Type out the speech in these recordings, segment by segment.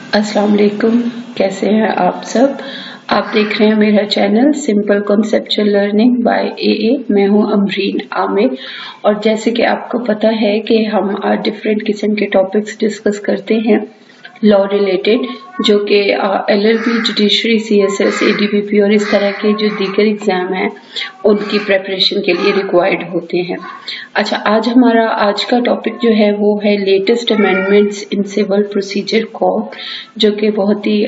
अस्सलाम वालेकुम, कैसे हैं आप सब। आप देख रहे हैं मेरा channel simple conceptual learning by AA. मैं हूं अमरीन आमिर और जैसे कि आपको पता है कि हम डिफरेंट किस्म के टॉपिक्स डिस्कस करते हैं लॉ रिलेटेड, जो कि एलएलबी, जुडिशरी, सीएसएस, एडीपीपी और इस तरह के जो दीगर एग्जाम हैं उनकी प्रेपरेशन के लिए रिक्वायर्ड होते हैं। अच्छा, आज का टॉपिक जो है वो है latest amendments in civil procedure code, जो कि बहुत ही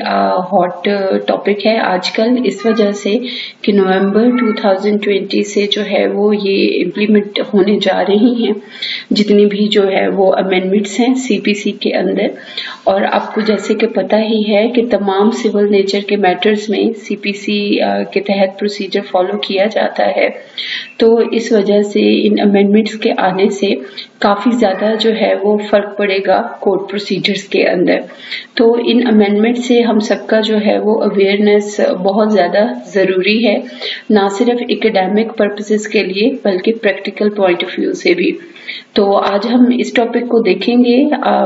हॉट टॉपिक है आजकल, इस वजह से कि नवंबर 2020 से जो है वो ये इम्प्लीमेंट होने जा रही हैं जितनी भी जो है वो अमेंडमेंट्स हैं सीपीसी के अंदर। और आपको जैसे कि पता ही है कि तमाम सिविल नेचर के मैटर्स में सीपीसी के तहत प्रोसीजर फॉलो किया जाता है, तो इस वजह से इन अमेंडमेंट्स के आने से काफ़ी ज़्यादा जो है वो फ़र्क पड़ेगा कोर्ट प्रोसीजर्स के अंदर। तो इन अमेंडमेंट से हम सबका जो है वो अवेयरनेस बहुत ज़्यादा ज़रूरी है, ना सिर्फ एकेडमिक पर्पसेस के लिए बल्कि प्रैक्टिकल पॉइंट ऑफ व्यू से भी। तो आज हम इस टॉपिक को देखेंगे।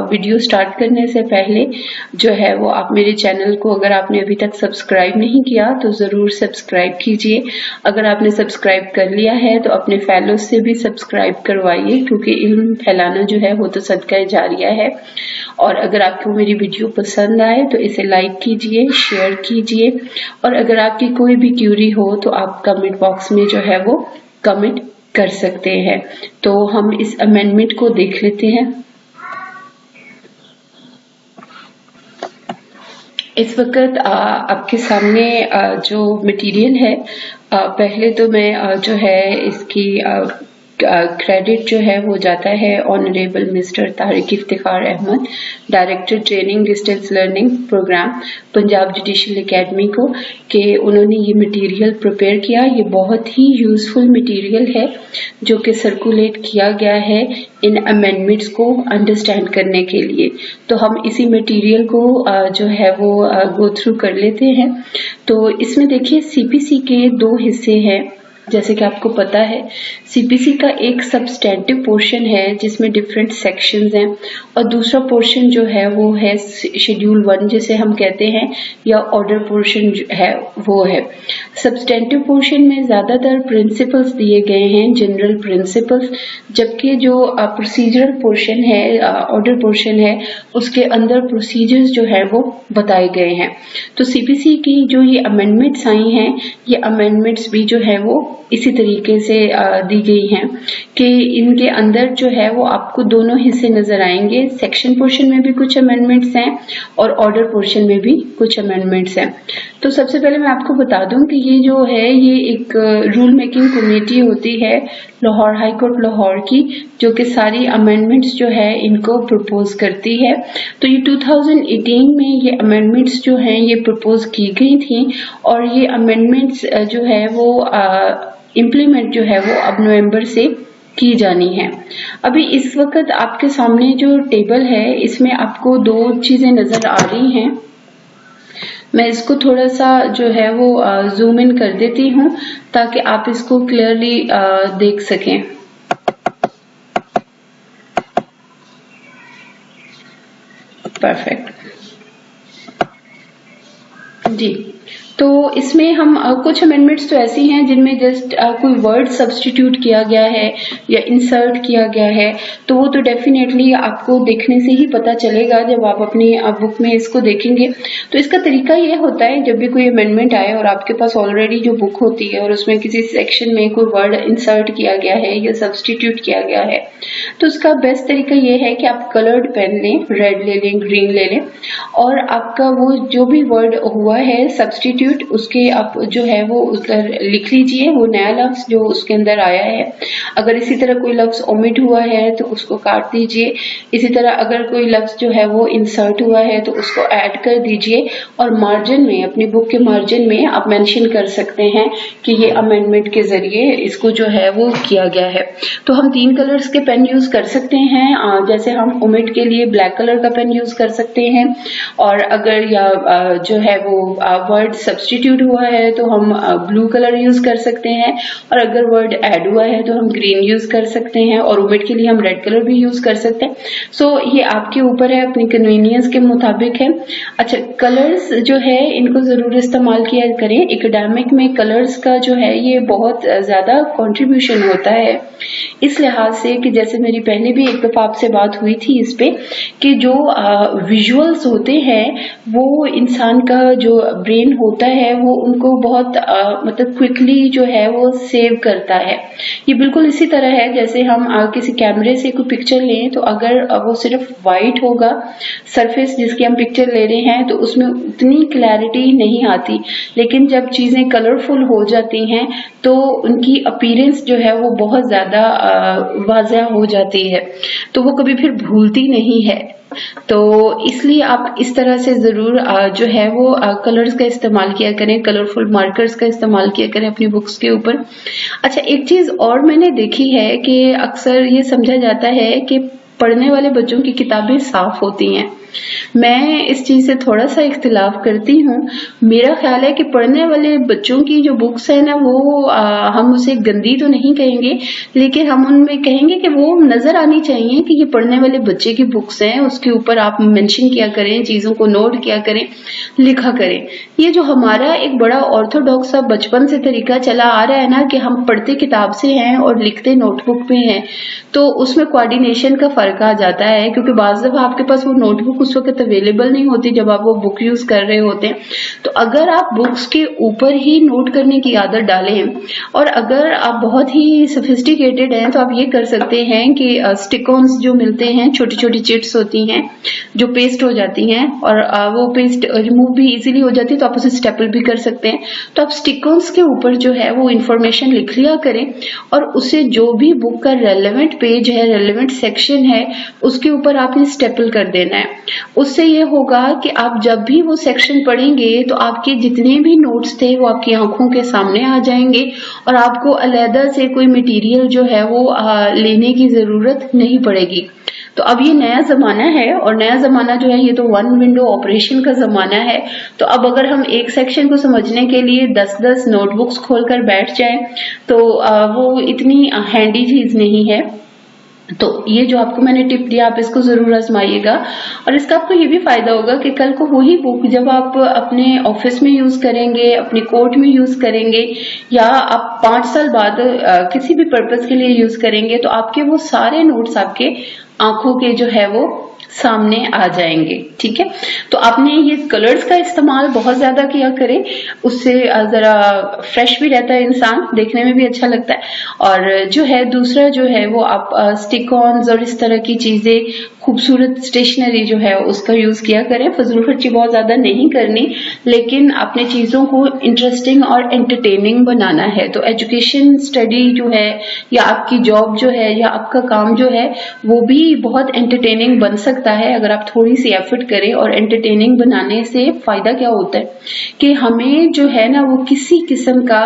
वीडियो स्टार्ट करने से पहले जो है वो आप मेरे चैनल को, अगर आपने अभी तक सब्सक्राइब नहीं किया तो ज़रूर सब्सक्राइब कीजिए। अगर आपने सब्सक्राइब कर लिया है तो अपने फेलोज से भी सब्सक्राइब करवाइए, क्योंकि इल्म फैलाना जो है वो तो सदका जारिया है। और अगर आपको मेरी वीडियो पसंद आए तो इसे लाइक कीजिए, शेयर कीजिए, और अगर आपकी कोई भी क्यूरी हो तो आप कमेंट बॉक्स में जो है वो कमेंट कर सकते हैं। तो हम इस अमेंडमेंट को देख लेते हैं। इस वक्त आपके सामने जो मटेरियल है, पहले तो मैं जो है इसकी क्रेडिट जो है वो जाता है honourable mister Tariq Iftikhar Ahmad, director training distance learning programme, Punjab judicial academy को, कि उन्होंने ये मटेरियल प्रिपेयर किया। ये बहुत ही यूजफुल मटेरियल है जो कि सर्कुलेट किया गया है इन अमेंडमेंट्स को अंडरस्टैंड करने के लिए। तो हम इसी मटेरियल को जो है वो गो थ्रू कर लेते हैं। तो इसमें देखिए सीपीसी के दो हिस्से हैं। जैसे कि आपको पता है सीपीसी का एक सब्सटेंटिव पोर्शन है जिसमें डिफरेंट सेक्शंस हैं, और दूसरा पोर्शन जो है वो है शेड्यूल 1 जिसे हम कहते हैं, या ऑर्डर पोर्शन है वो है। सब्सटेंटिव पोर्शन में ज्यादातर प्रिंसिपल्स दिए गए हैं, जनरल प्रिंसिपल्स, जबकि जो प्रोसीजरल पोर्शन है, ऑर्डर पोर्शन है, उसके अंदर प्रोसीजर्स जो है वो बताए गए हैं। तो सीपीसी की जो ये अमेंडमेंट्स आई हैं, ये अमेंडमेंट्स भी जो है वो इसी तरीके से दी गई हैं कि इनके अंदर जो है वो आपको दोनों हिस्से नजर आएंगे। सेक्शन पोर्शन में भी कुछ अमेंडमेंट्स हैं और ऑर्डर पोर्शन में भी कुछ अमेंडमेंट्स हैं। तो सबसे पहले मैं आपको बता दूं कि ये जो है ये एक रूल मेकिंग कमेटी होती है लाहौर हाई कोर्ट लाहौर की, जो कि सारी अमेंडमेंट्स जो है इनको प्रपोज करती है। तो ये 2018 में ये अमेंडमेंट्स जो हैं ये प्रपोज की गई थी, और ये अमेंडमेंट्स जो है वो इम्प्लीमेंट जो है वो अब नवंबर से की जानी है। अभी इस वक्त आपके सामने जो टेबल है इसमें आपको दो चीजें नजर आ रही हैं। मैं इसको थोड़ा सा जो है वो जूम इन कर देती हूँ ताकि आप इसको क्लियरली देख सकें। परफेक्ट जी। तो इसमें हम कुछ अमेंडमेंट्स तो ऐसी हैं जिनमें जस्ट कोई वर्ड सब्स्टिट्यूट किया गया है या इंसर्ट किया गया है, तो वो तो डेफिनेटली आपको देखने से ही पता चलेगा जब आप अपनी बुक में इसको देखेंगे। तो इसका तरीका ये होता है, जब भी कोई अमेंडमेंट आए और आपके पास ऑलरेडी जो बुक होती है और उसमें किसी सेक्शन में कोई वर्ड इंसर्ट किया गया है या सब्स्टिट्यूट किया गया है, तो उसका बेस्ट तरीका ये है कि आप कलर्ड पेन लें, रेड ले लें, ग्रीन ले लें, और आपका वो जो भी वर्ड हुआ है सब्स्टिट्यूट, उसके आप जो है वो उधर लिख लीजिए वो नया लफ्ज जो उसके अंदर आया है। अगर इसी तरह कोई लफ्ज ओमिट हुआ है तो उसको काट दीजिए। इसी तरह अगर कोई लफ्ज जो है वो इंसर्ट हुआ है तो उसको ऐड कर दीजिए, और मार्जिन में, अपनी बुक के मार्जिन में आप मेंशन कर सकते हैं कि ये अमेंडमेंट के जरिए इसको जो है वो किया गया है। तो हम 3 कलर्स के पेन यूज कर सकते हैं, जैसे हम ओमिट के लिए ब्लैक कलर का पेन यूज कर सकते हैं, और अगर या जो है वो वर्ड सब्स्टिट्यूट हुआ है तो हम ब्लू कलर यूज कर सकते हैं, और अगर वर्ड ऐड हुआ है तो हम ग्रीन यूज कर सकते हैं, और ओमिट के लिए हम रेड कलर भी यूज कर सकते हैं। सो ये आपके ऊपर है, अपनी कन्वीनियंस के मुताबिक है। अच्छा, कलर्स जो है इनको जरूर इस्तेमाल किया करें। एकेडमिक में कलर्स का जो है ये बहुत ज्यादा कंट्रीब्यूशन होता है, इस लिहाज से कि जैसे मेरी पहले भी एक दफा आपसे बात हुई थी इस पे कि जो विजुअल्स होते हैं वो इंसान का जो ब्रेन होता है वो उनको बहुत मतलब क्विकली जो है वो सेव करता है। ये बिल्कुल इसी तरह है जैसे हम किसी कैमरे से कोई पिक्चर लें तो अगर वो सिर्फ वाइट होगा सरफेस जिसकी हम पिक्चर ले रहे हैं तो उसमें उतनी क्लैरिटी नहीं आती, लेकिन जब चीजें कलरफुल हो जाती हैं तो उनकी अपीयरेंस जो है वो बहुत ज्यादा वाज़ह हो जाती है, तो वो कभी फिर भूलती नहीं है। तो इसलिए आप इस तरह से जरूर जो है वो कलर्स का इस्तेमाल किया करें, कलरफुल मार्कर्स का इस्तेमाल किया करें अपनी बुक्स के ऊपर। अच्छा, एक चीज और मैंने देखी है कि अक्सर ये समझा जाता है कि पढ़ने वाले बच्चों की किताबें साफ होती हैं। मैं इस चीज से थोड़ा सा इख्तिलाफ करती हूँ। मेरा ख्याल है कि पढ़ने वाले बच्चों की जो बुक्स है ना वो हम उसे गंदी तो नहीं कहेंगे, लेकिन हम उनमें कहेंगे कि वो नजर आनी चाहिए कि ये पढ़ने वाले बच्चे की बुक्स हैं। उसके ऊपर आप मेंशन किया करें, चीजों को नोट किया करें, लिखा करें। ये जो हमारा एक बड़ा ऑर्थोडॉक्स सा बचपन से तरीका चला आ रहा है ना कि हम पढ़ते किताब से हैं और लिखते नोटबुक पे हैं, तो उसमें कोऑर्डिनेशन का फर्क आ जाता है, क्योंकि बाज़ दफा आपके पास वो नोटबुक उस वक्त अवेलेबल नहीं होती जब आप वो बुक यूज कर रहे होते हैं। तो अगर आप बुक्स के ऊपर ही नोट करने की आदत डालें, और अगर आप बहुत ही सोफिस्टिकेटेड हैं तो आप ये कर सकते हैं कि स्टिक-ऑन्स जो मिलते हैं, छोटी छोटी चिट्स होती हैं जो पेस्ट हो जाती हैं, और वो पेस्ट रिमूव भी इजीली हो जाती है, तो आप उसे स्टेपल भी कर सकते हैं। तो आप स्टिक-ऑन्स के ऊपर जो है वो इंफॉर्मेशन लिख लिया करें, और उसे जो भी बुक का रेलेवेंट पेज है, रेलेवेंट सेक्शन है, उसके ऊपर आपने स्टेपल कर देना है। उससे ये होगा कि आप जब भी वो सेक्शन पढ़ेंगे तो आपके जितने भी नोट्स थे वो आपकी आंखों के सामने आ जाएंगे, और आपको अलग से कोई मटेरियल जो है वो लेने की जरूरत नहीं पड़ेगी। तो अब ये नया जमाना है, और नया जमाना जो है ये तो वन विंडो ऑपरेशन का जमाना है। तो अब अगर हम एक सेक्शन को समझने के लिए 10-10 नोटबुक्स खोलकर बैठ जाएं तो वो इतनी हैंडी चीज नहीं है। तो ये जो आपको मैंने टिप दिया आप इसको जरूर आजमाइएगा, और इसका आपको ये भी फायदा होगा कि कल को वही बुक जब आप अपने ऑफिस में यूज करेंगे, अपने कोर्ट में यूज करेंगे, या आप 5 साल बाद किसी भी पर्पस के लिए यूज करेंगे, तो आपके वो सारे नोट्स आपके आंखों के जो है वो सामने आ जाएंगे। ठीक है, तो आपने ये कलर्स का इस्तेमाल बहुत ज्यादा किया करें, उससे जरा फ्रेश भी रहता है इंसान, देखने में भी अच्छा लगता है। और जो है दूसरा जो है वो आप स्टिक-ऑन्स और इस तरह की चीजें, खूबसूरत स्टेशनरी जो है उसका यूज किया करें। फजूल खर्ची बहुत ज्यादा नहीं करनी, लेकिन अपने चीजों को इंटरेस्टिंग और एंटरटेनिंग बनाना है। तो एजुकेशन स्टडी जो है, या आपकी जॉब जो है, या आपका काम जो है, वो भी बहुत एंटरटेनिंग बन सकता है अगर आप थोड़ी सी एफर्ट करें। और एंटरटेनिंग बनाने से फायदा क्या होता है कि हमें जो है ना वो किसी किस्म का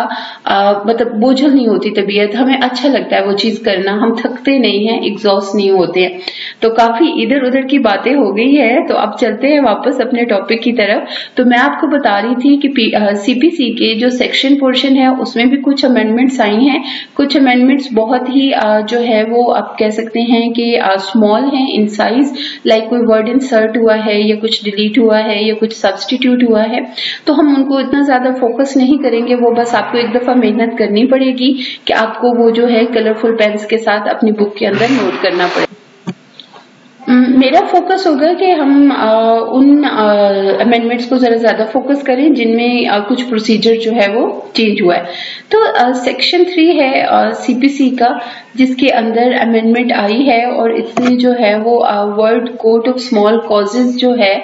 मतलब बोझल नहीं होती तबीयत, हमें अच्छा लगता है वो चीज करना, हम थकते नहीं हैं, एग्जॉस्ट नहीं होते हैं। तो काफी इधर उधर की बातें हो गई है, तो अब चलते हैं वापस अपने टॉपिक की तरफ। तो मैं आपको बता रही थी कि सीपीसी के जो सेक्शन पोर्शन है उसमें भी कुछ अमेंडमेंट्स आई हैं। कुछ अमेंडमेंट्स बहुत ही जो है वो आप कह सकते हैं कि स्मॉल हैं इन साइज, लाइक कोई वर्ड इंसर्ट हुआ है, या कुछ डिलीट हुआ है, या कुछ सब्स्टिट्यूट हुआ है, तो हम उनको इतना ज्यादा फोकस नहीं करेंगे। वो बस आपको एक दफा मेहनत करनी पड़ेगी कि आपको वो जो है कलरफुल पेन्स के साथ अपनी बुक के अंदर नोट करना पड़ेगा। मेरा फोकस होगा कि हम उन अमेंडमेंट्स को जरा ज्यादा फोकस करें जिनमें कुछ प्रोसीजर जो है वो चेंज हुआ है। तो सेक्शन 3 है सीपीसी का, जिसके अंदर अमेंडमेंट आई है, और इसमें जो है वो word court of small causes जो है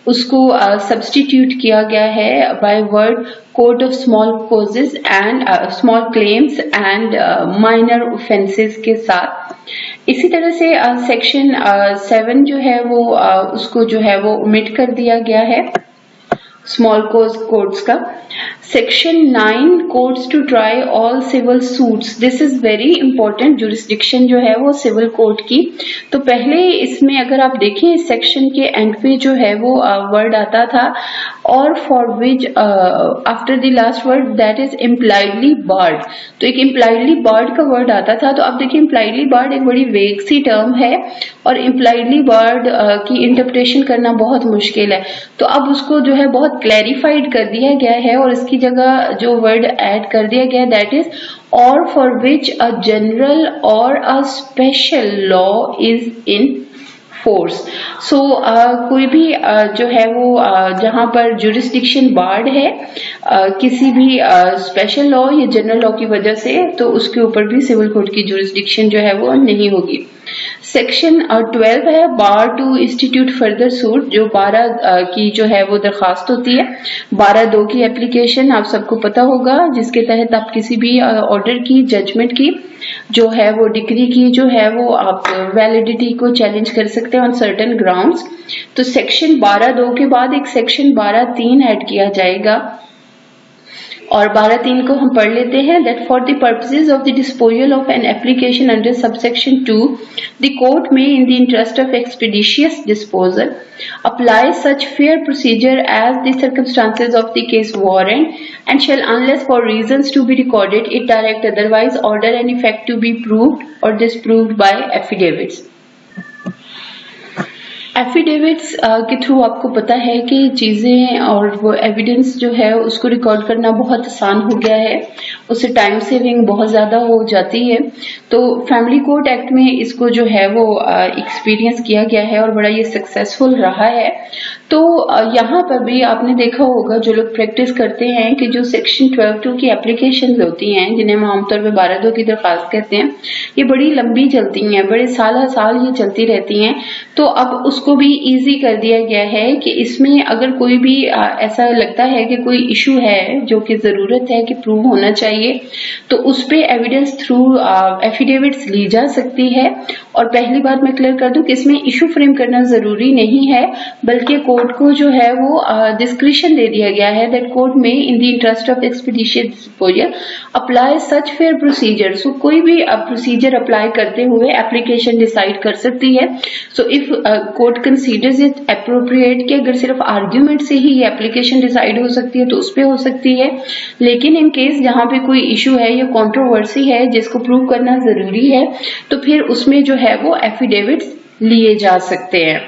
उसको सब्स्टिट्यूट किया गया है by word court of small causes and small claims and minor offences के साथ। इसी तरह से सेक्शन 7 जो है वो उसको जो है वो ओमिट कर दिया गया है। स्मॉल कोज कोर्ट्स का। Section 9 courts to try all civil suits, this is very important jurisdiction जो है वो सिविल कोर्ट की। तो पहले इसमें अगर आप देखें इस सेक्शन के एंड पे जो है वो वर्ड आता था और for which after the last word that is impliedly barred, तो एक इम्प्लाइडली बार्ड का वर्ड आता था। तो आप देखिए इम्प्लाइडली बार्ड एक बड़ी वेग सी टर्म है और इम्प्लाइडली बार्ड की इंटरप्रिटेशन करना बहुत मुश्किल है। तो अब उसको जो है बहुत क्लैरिफाइड कर दिया गया है और इसकी जगह जो वर्ड ऐड कर दिया गया है that is or for which a general or a special law is in force. So कोई भी जो है वो जहां पर जुरिस्डिक्शन बार्ड है किसी भी स्पेशल लॉ या जनरल लॉ की वजह से, तो उसके ऊपर भी सिविल कोर्ट की जुरिस्डिक्शन जो है वो नहीं होगी। सेक्शन 12 है बार टू इंस्टीट्यूट फर्दर सूट, जो 12 की जो है वो दरखास्त होती है। 12(2) की एप्लीकेशन आप सबको पता होगा, जिसके तहत आप किसी भी ऑर्डर की, जजमेंट की जो है वो डिक्री की जो है वो आप वैलिडिटी को चैलेंज कर सकते हैं ऑन सर्टेन ग्राउंड्स। तो सेक्शन 12(2) के बाद एक सेक्शन 12(3) ऐड किया जाएगा और 12(3) को हम पढ़ लेते हैं। That for the purposes of the disposal of an application under subsection 2 the court may in the interest of expeditious disposal apply such fair procedure as the circumstances of the case warrant and shall unless for reasons to be recorded it direct otherwise order and effect to be proved or disproved by affidavits। Affidavits के through आपको पता है कि चीजें और वो evidence जो है उसको रिकॉर्ड करना बहुत आसान हो गया है, उससे टाइम सेविंग बहुत ज्यादा हो जाती है। तो फैमिली कोर्ट एक्ट में इसको जो है वो एक्सपीरियंस किया गया है और बड़ा ये सक्सेसफुल रहा है। तो यहाँ पर भी आपने देखा होगा जो लोग प्रैक्टिस करते हैं कि जो सेक्शन 12(2) की एप्लीकेशन होती हैं जिन्हें हम आमतौर पर 12(2) की दरखास्त कहते हैं, ये बड़ी लंबी चलती हैं, बड़े साल ये चलती रहती हैं। तो अब उसको भी इजी कर दिया गया है कि इसमें अगर कोई भी ऐसा लगता है कि कोई इशू है जो कि जरूरत है कि प्रूव होना चाहिए, तो उस पे एविडेंस थ्रू एफिडेविट्स ली जा सकती है। और पहली बात मैं क्लियर कर दूं कि इसमें इशू फ्रेम करना जरूरी नहीं है, बल्कि कोर्ट को जो है वो डिस्क्रिशन दे दिया गया है that court may in the interest of expeditious disposal apply such fair procedure. So कोई भी प्रोसीजर अप्लाई करते हुए एप्लीकेशन डिसाइड कर सकती है। So if court considers it appropriate कि अगर सिर्फ आर्ग्यूमेंट से ही ये एप्लीकेशन डिसाइड हो सकती है तो उस पे हो सकती है, लेकिन इन केस जहां पे कोई इशू है या कंट्रोवर्सी है जिसको प्रूव करना जरूरी है, तो फिर उसमें जो है वो एफिडेविट्स लिए जा सकते हैं।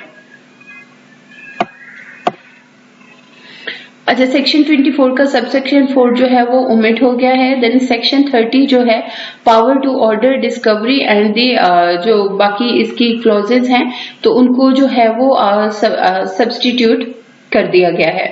अच्छा, सेक्शन 24 का सबसेक्शन 4 जो है वो ओमिट हो गया है। देन सेक्शन 30 जो है power to order discovery and the जो बाकी इसकी क्लॉजेज हैं तो उनको जो है वो सब्स्टिट्यूट कर दिया गया है।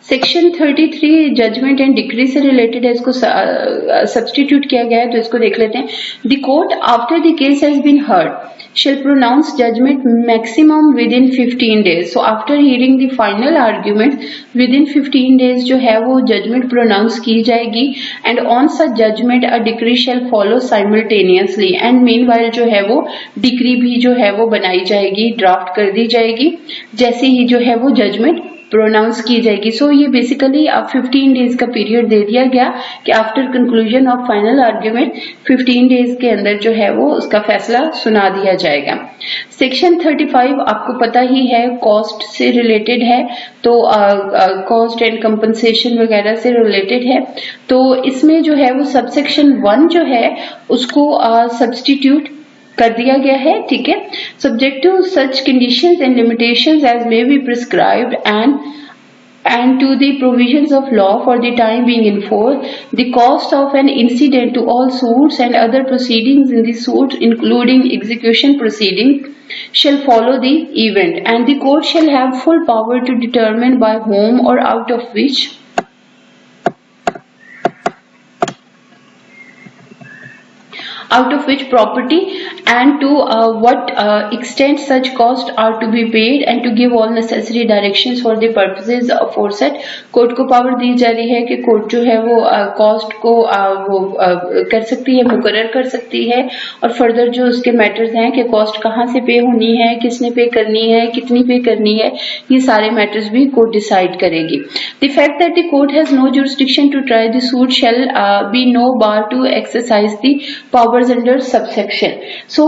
सेक्शन 33 जजमेंट एंड डिक्री से रिलेटेड है, इसको सब्स्टिट्यूट किया गया है, तो इसको देख लेते हैं। The court after the case has been heard shall pronounce judgment maximum within 15 days। So after hearing the final argument within 15 days जो है वो judgment pronounce की जाएगी and on such judgment a decree shall follow simultaneously and meanwhile जो है वो decree भी जो है वो बनाई जाएगी, ड्राफ्ट कर दी जाएगी जैसे ही जो है वो judgment प्रोनाउंस की जाएगी। सो ये बेसिकली अब 15 डेज का पीरियड दे दिया गया कि after conclusion of final argument 15 days के अंदर जो है वो उसका फैसला सुना दिया जाएगा। सेक्शन 35 आपको पता ही है कॉस्ट से रिलेटेड है, तो कॉस्ट एंड कंपनसेशन वगैरह से रिलेटेड है। तो इसमें जो है वो सबसेक्शन 1 जो है उसको सब्स्टिट्यूट कर दिया गया है, ठीक है। Subject to such conditions and limitations as may be prescribed and to the provisions of law for the time being in force, the cost of an incident to all suits and other proceedings in the suit including execution proceedings shall follow the event and the court shall have full power to determine by whom or out of which out of which property and to what extent such costs are to be paid and to give all necessary directions for the purposes aforesaid। Court को power दी जा रही है कि court जो है वो cost को कर सकती है, मुकर्रर कर सकती है और फर्दर जो उसके मैटर्स हैं कि कॉस्ट कहाँ से पे होनी है, किसने पे करनी है, कितनी पे करनी है, ये सारे मैटर्स भी कोर्ट डिसाइड करेगी। The fact that the court has no jurisdiction to try the suit shall be no bar to exercise the powers under subsection। So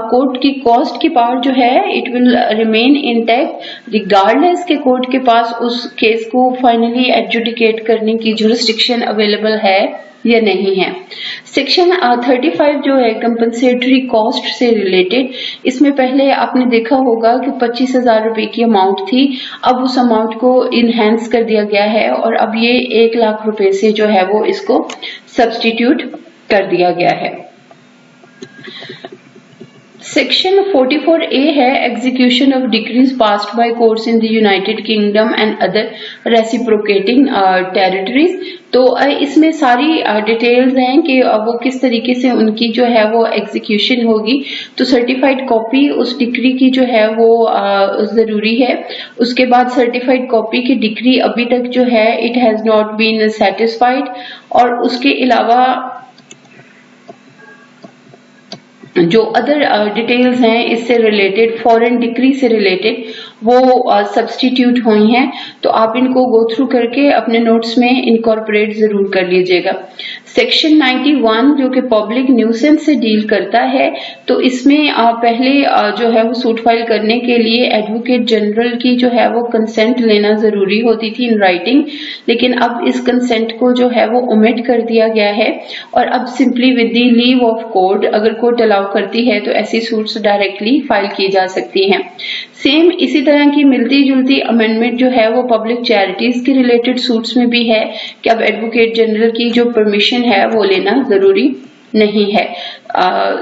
court की कॉस्ट की पावर जो है it will remain intact regardless के court के पास उस case को finally adjudicate करने की jurisdiction अवेलेबल है या नहीं है। सेक्शन 35 जो है कंपनसेटरी कॉस्ट से रिलेटेड, इसमें पहले आपने देखा होगा कि 25,000 रुपए की अमाउंट थी, अब उस अमाउंट को इनहेंस कर दिया गया है और अब ये 1 लाख रुपए से जो है वो इसको सब्स्टिट्यूट कर दिया गया है। सेक्शन 44A है execution of decrease passed by courts in the United kingdom and other reciprocating territories. तो इसमें सारी डिटेल्स हैं कि वो किस तरीके से उनकी जो है वो एग्जीक्यूशन होगी। तो सर्टिफाइड कॉपी उस डिक्री की जो है वो जरूरी है। उसके बाद सर्टिफाइड कॉपी की डिक्री अभी तक जो है it has not been satisfied और उसके अलावा जो अदर डिटेल्स हैं इससे रिलेटेड, फॉरेन डिक्री से रिलेटेड वो सब्स्टिट्यूट हुई हैं, तो आप इनको गो थ्रू करके अपने नोट्स में इनकॉर्पोरेट जरूर कर लीजिएगा। सेक्शन 91 जो कि पब्लिक न्यूसेंस से डील करता है, तो इसमें पहले जो है वो सूट फाइल करने के लिए एडवोकेट जनरल की जो है वो कंसेंट लेना जरूरी होती थी इन राइटिंग, लेकिन अब इस कंसेंट को जो है वो ओमिट कर दिया गया है और अब simply with the leave of court, अगर कोर्ट अलाउ करती है तो ऐसी सूट्स डायरेक्टली फाइल की जा सकती हैं। सेम इसी तरह की मिलती जुलती अमेंडमेंट जो है वो पब्लिक चैरिटीज के रिलेटेड सूट्स में भी है कि अब एडवोकेट जनरल की जो परमिशन है वो लेना जरूरी नहीं है।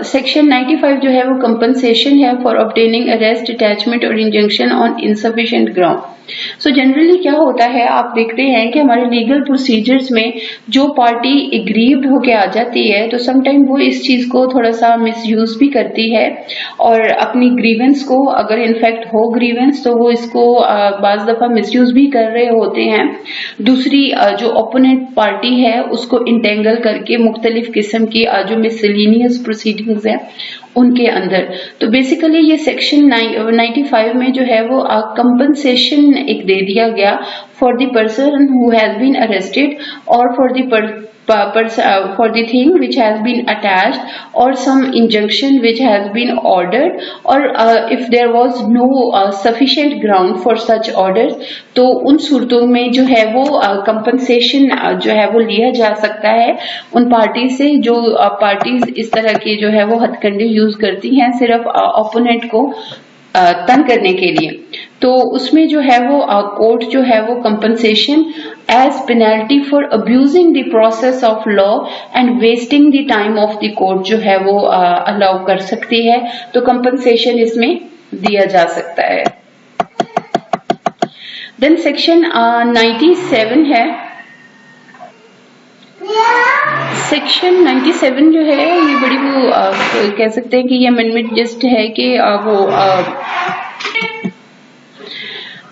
सेक्शन 95 जो है वो कंपनसेशन है फॉर ऑब्टेनिंग अरेस्ट, अटैचमेंट और injunction on insufficient ground. So generally क्या होता है, आप देखते हैं कि हमारे लीगल प्रोसीजर्स में जो पार्टी एग्रीव्ड होके आ जाती है तो समटाइम वो इस चीज को थोड़ा सा मिसयूज भी करती है और अपनी ग्रीवेंस को, अगर इनफैक्ट हो ग्रीवेंस, तो वो इसको बाज दफा मिसयूज भी कर रहे होते हैं। दूसरी जो ओपोनेंट पार्टी है उसको इंटेंगल करके मुख्तलिफ किस्म की जो मिसलिनियस प्रोसीडिंग्स है उनके अंदर। तो बेसिकली ये सेक्शन 95 में जो है वो कंपनसेशन एक दे दिया गया for the person who has been arrested और for the thing which has been attached or some injunction which has been ordered or if there was no sufficient ground for such orders, तो उन सूरतों में जो है वो compensation जो है वो लिया जा सकता है उन पार्टी से जो पार्टीज इस तरह के जो है वो हथकंडे यूज करती हैं सिर्फ ओपोनेंट को तंग करने के लिए। तो उसमें जो है वो कोर्ट जो है वो compensation as penalty for abusing the process of law and wasting the time of the court जो है वो अलाउ कर सकती है, तो कंपनसेशन इसमें दिया जा सकता है। देन सेक्शन 97 है। सेक्शन 97 जो है ये बड़ी वो कह सकते हैं कि ये अमेंडमेंट जस्ट है कि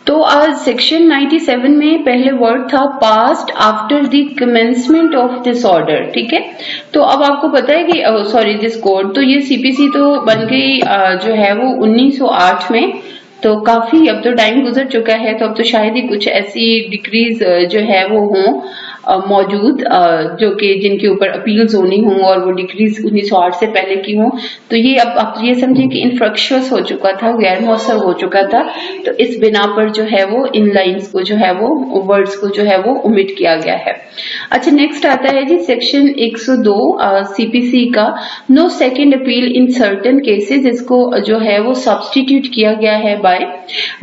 तो सेक्शन 97 में पहले वर्ड था passed after the commencement of this order, ठीक है। तो अब आपको पता है कि सॉरी दिस कोड, तो ये सीपीसी तो बन गई जो है वो 1908 में, तो काफी अब तो टाइम गुजर चुका है, तो अब तो शायद ही कुछ ऐसी डिक्रीज जो है वो हों मौजूद जो कि जिनके ऊपर अपील्स होनी हों और वो डिक्रीज 1908 से पहले की हों। तो ये अब आप ये समझे कि इनफ्रक्शुअस हो चुका था, गैर मौसर हो चुका था, तो इस बिना पर जो है वो इन लाइंस को जो है वो वर्ड्स को जो है वो ओमिट किया गया है। अच्छा, नेक्स्ट आता है जी सेक्शन 102 सीपीसी का, no second appeal in certain cases, इसको जो है वो सब्स्टिट्यूट किया गया है by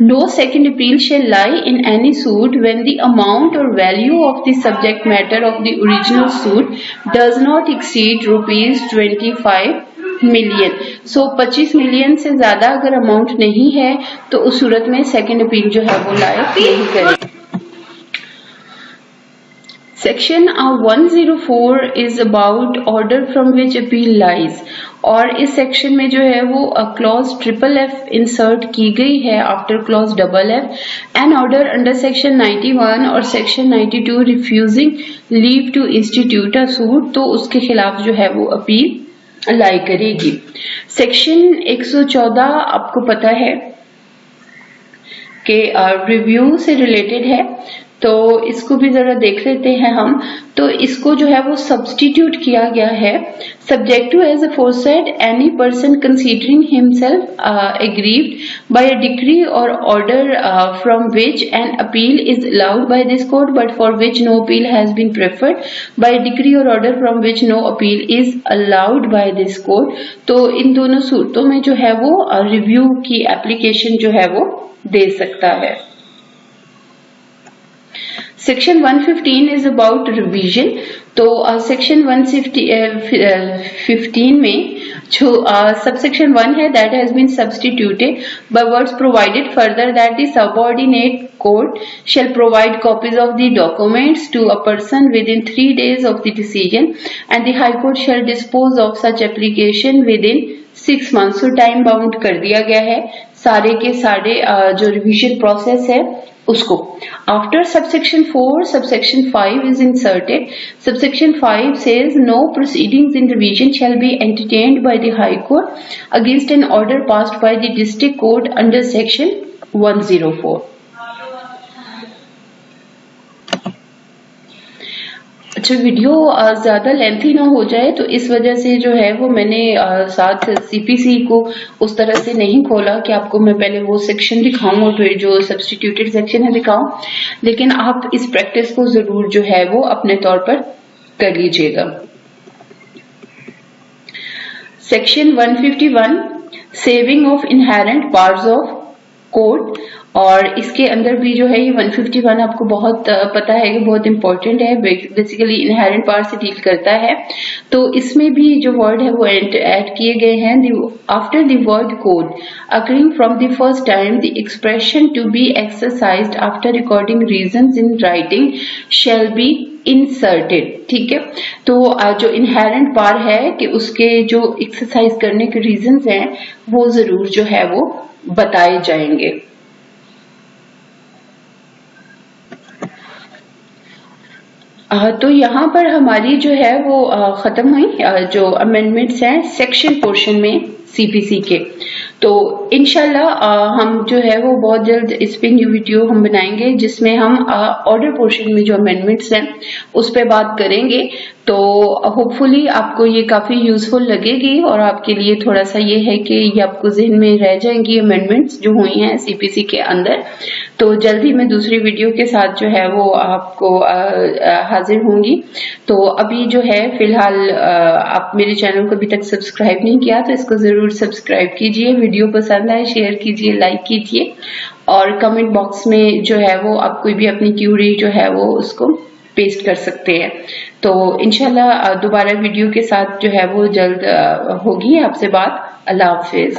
no second appeal shall lie in any suit when the amount or value of the subject matter of the original suit does not exceed ₹25 million। So 25 million से ज्यादा अगर अमाउंट नहीं है तो उस सूरत में सेकेंड अपील जो है वो लायक नहीं करेगी। Section 104 is about order from which appeal lies, और इस सेक्शन में जो है वो क्लॉज FFF इंसर्ट की गई है after clause FF। An order under section 91 और section 92 refusing leave to institute a suit, तो उसके खिलाफ जो है वो अपील लाई करेगी। सेक्शन 114 आपको पता है कि रिव्यू से रिलेटेड है, तो इसको भी जरा देख लेते हैं हम। तो इसको जो है वो सब्स्टिट्यूट किया गया है, subject to as aforesaid any person considering himself aggrieved by a decree or order from which an appeal is allowed by this court but for which no appeal has been preferred by decree or order from which no appeal is allowed by this court. तो इन दोनों सूरतों में जो है वो review की application जो है वो दे सकता है। Section 115 is about revision. तो सेक्शन 115 में जो सबसेक्शन 1 है that has been substituted by words provided further that the subordinate court shall provide copies of the documents to a person within 3 days of the decision and the High Court shall dispose of such application within 6 months। so time bound कर दिया गया है सारे के सारे जो revision process है उसको। After subsection 4 subsection 5 is inserted। subsection 5 says no proceedings in revision shall be entertained by the High Court against an order passed by the District Court under section 104। अच्छा, वीडियो ज्यादा lengthy ना हो जाए तो इस वजह से जो है वो मैंने साथ CPC को उस तरह से नहीं खोला कि आपको मैं पहले वो सेक्शन दिखाऊं और फिर जो सब्स्टिट्यूटेड सेक्शन है दिखाऊं, लेकिन आप इस प्रैक्टिस को जरूर जो है वो अपने तौर पर कर लीजिएगा। Section 151 saving of inherent powers of court, और इसके अंदर भी जो है ये 151 आपको बहुत पता है कि बहुत इंपॉर्टेंट है, बेसिकली इनहेरेंट पावर से डील करता है। तो इसमें भी जो वर्ड है वो ऐड किए गए हैं। After the word code occurring from the first time the expression to be exercised after recording reasons in writing shall be inserted. ठीक है, तो जो इनहेरेंट पावर है कि उसके जो एक्सरसाइज करने के रीजंस हैं वो जरूर जो है वो बताए जाएंगे। तो यहाँ पर हमारी जो है वो खत्म हुई जो अमेंडमेंट्स हैं सेक्शन पोर्शन में CPC के। तो इंशाल्लाह हम जो है वो बहुत जल्द इस पे न्यू वीडियो हम बनाएंगे जिसमें हम ऑर्डर पोर्शन में जो अमेंडमेंट्स हैं उस पे बात करेंगे। तो होपफुली आपको ये काफी यूजफुल लगेगी और आपके लिए थोड़ा सा ये है कि ये आपको जहन में रह जाएंगी अमेंडमेंट्स जो हुई हैं CPC के अंदर। तो जल्दी मैं दूसरी वीडियो के साथ जो है वो आपको हाजिर होंगी। तो अभी जो है फिलहाल आप मेरे चैनल को अभी तक सब्सक्राइब नहीं किया तो इसको जरूर सब्सक्राइब कीजिए। वीडियो पसंद आए शेयर कीजिए, लाइक कीजिए, और कमेंट बॉक्स में जो है वो आप कोई भी अपनी क्यूरी जो है वो उसको पेस्ट कर सकते हैं। तो इंशाल्लाह दोबारा वीडियो के साथ जो है वो जल्द होगी आपसे बात। अल्लाह हाफिज।